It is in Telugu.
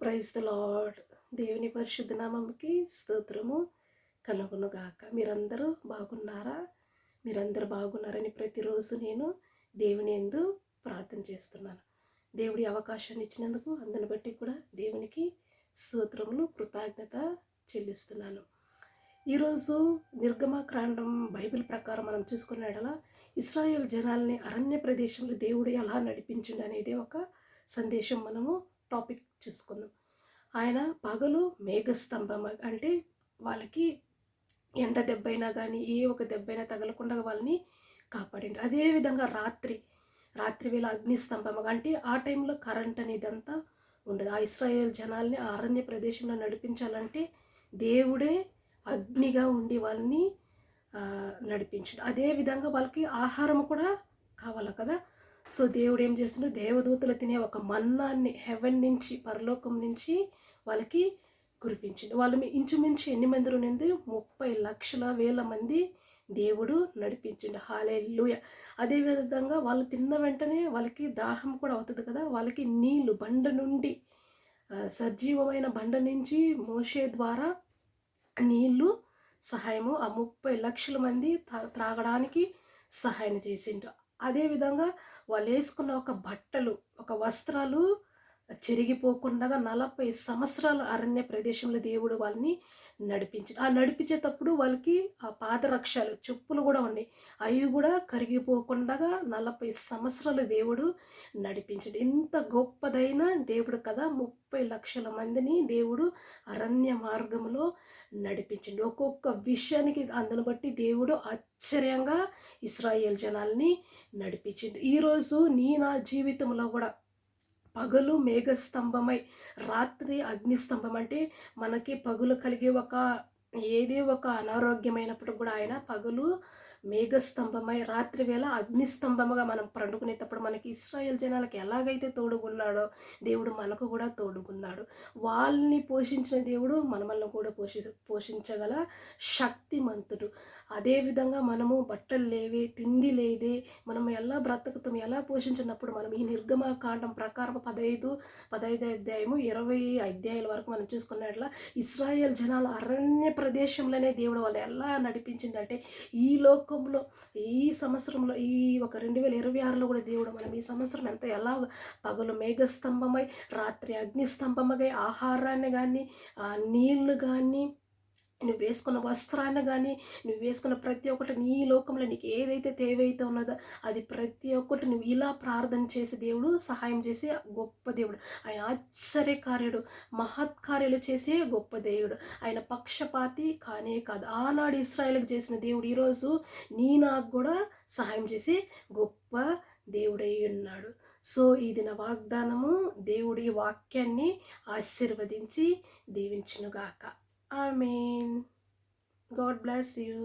Praise the lord. దేవుని పరిశుద్ధ నామముకి స్తోత్రము కలుగునుగాక. మీరందరూ బాగున్నారా? మీరందరూ బాగున్నారని ప్రతిరోజు నేను దేవుని యందు ప్రార్థన చేస్తున్నాను. దేవుడి అవకాశాన్ని ఇచ్చినందుకు అందుని బట్టి కూడా దేవునికి స్తోత్రములు, కృతజ్ఞత చెల్లిస్తున్నాను. ఈరోజు నిర్గమకాండం బైబిల్ ప్రకారం మనం చూసుకున్న యెడల ఇశ్రాయేల్ జనాల్ని అరణ్య ప్రదేశంలో దేవుడు ఎలా నడిపించిండు అనేది ఒక సందేశం మనము టాపిక్ చూసుకుందాం. ఆయన పగలు మేఘస్తంభం అంటే వాళ్ళకి ఎండ దెబ్బైనా కానీ ఏ ఒక దెబ్బైనా తగలకుండా వాళ్ళని కాపాడిండు. అదేవిధంగా రాత్రి వేళ అగ్నిస్తంభం అంటే ఆ టైంలో కరెంట్ అనేదంతా ఉండదు. ఆ ఇశ్రాయేల్ జనాల్ని ఆ అరణ్య ప్రదేశంలో నడిపించాలంటే దేవుడే అగ్నిగా ఉండి వాళ్ళని నడిపించాడు. అదేవిధంగా వాళ్ళకి ఆహారం కూడా కావాలి కదా. సో దేవుడు ఏం చేస్తుండో దేవదూతలు తినే ఒక మన్నాన్ని హెవెన్ నుంచి, పరలోకం నుంచి వాళ్ళకి కురిపించింది. వాళ్ళు ఇంచుమించు ఎన్ని మంది ఉండింది? 30,00,000 మంది దేవుడు నడిపించిండు. హల్లెలూయా. అదేవిధంగా వాళ్ళు తిన్న వెంటనే వాళ్ళకి దాహం కూడా అవుతుంది కదా. వాళ్ళకి నీళ్లు బండ నుండి, సజీవమైన బండ నుంచి మోషే ద్వారా నీళ్లు సహాయము ఆ 30,00,000 మంది త్రాగడానికి సహాయం చేసిండు. అదేవిధంగా వాళ్ళు వేసుకున్న ఒక బట్టలు, ఒక వస్త్రాలు చెరిగిపోకుండా 40 సంవత్సరాలు అరణ్య ప్రదేశంలో దేవుడు వాళ్ళని నడిపించాడు. ఆ నడిపించేటప్పుడు వాళ్ళకి ఆ పాదరక్షలు, చెప్పులు కూడా ఉన్నాయి. అవి కూడా కరిగిపోకుండా 40 సంవత్సరాలు దేవుడు నడిపించాడు. ఇంత గొప్పదైన దేవుడు కదా. 30,00,000 మందిని దేవుడు అరణ్య మార్గంలో నడిపించిండు. ఒక్కొక్క విషయానికి అందును బట్టి దేవుడు ఆశ్చర్యంగా ఇశ్రాయేల్ జనాల్ని నడిపించిండు. ఈరోజు నా జీవితంలో కూడా పగలు మేఘస్తంభమై రాత్రి అగ్నిస్తంభం అంటే మనకి పగులు కలిగే ఏదే ఒక అనారోగ్యమైనప్పుడు కూడా ఆయన పగలు మేఘస్తంభమై రాత్రి వేళ అగ్నిస్తంభముగా మనం పండుకునేటప్పుడు మనకి ఇశ్రాయేల్ జనాలకి ఎలాగైతే తోడుగున్నాడో దేవుడు మనకు కూడా తోడుగున్నాడు. వాళ్ళని పోషించిన దేవుడు మనల్ని కూడా పోషించగల శక్తిమంతుడు. అదేవిధంగా మనము బట్టలు లేవే, తిండి లేదే, మనం ఎలా బ్రతుకుతాం, ఎలా పోషించినప్పుడు మనం ఈ నిర్గమకాండం ప్రకారం 15 అధ్యాయము 20 అధ్యాయాల వరకు మనం చూసుకున్నట్ల ఇశ్రాయేల్ జనాలు అరణ్య ప్రదేశంలోనే దేవుడు వాళ్ళు ఎలా నడిపించిందంటే ఈ లోకంలో ఈ సంవత్సరంలో ఈ ఒక 2026లో కూడా దేవుడు మనం ఈ సంవత్సరం ఎలా పగలు మేఘస్తంభమై రాత్రి అగ్నిస్తంభమై ఆహారాన్ని కానీ నీళ్లు కానీ నువ్వు వేసుకున్న వస్త్రాన్ని కానీ నువ్వు వేసుకున్న ప్రతి ఒక్కటి నీ లోకంలో నీకు ఏదైతే తేవైతే ఉన్నదో అది ప్రతి ఒక్కటి నువ్వు ఇలా ప్రార్థన చేసి దేవుడు సహాయం చేసే గొప్ప దేవుడు. ఆయన ఆశ్చర్యకార్యుడు, మహత్కార్యాలు చేసే గొప్ప దేవుడు. ఆయన పక్షపాతి కానే కాదు. ఆనాడు ఇశ్రాయేలుకు చేసిన దేవుడు ఈరోజు నాకు కూడా సహాయం చేసి గొప్ప దేవుడై ఉన్నాడు. సో ఇది నా వాగ్దానము. దేవుడి వాక్యాన్ని ఆశీర్వదించి దీవించునుగాక. Amen. God bless you.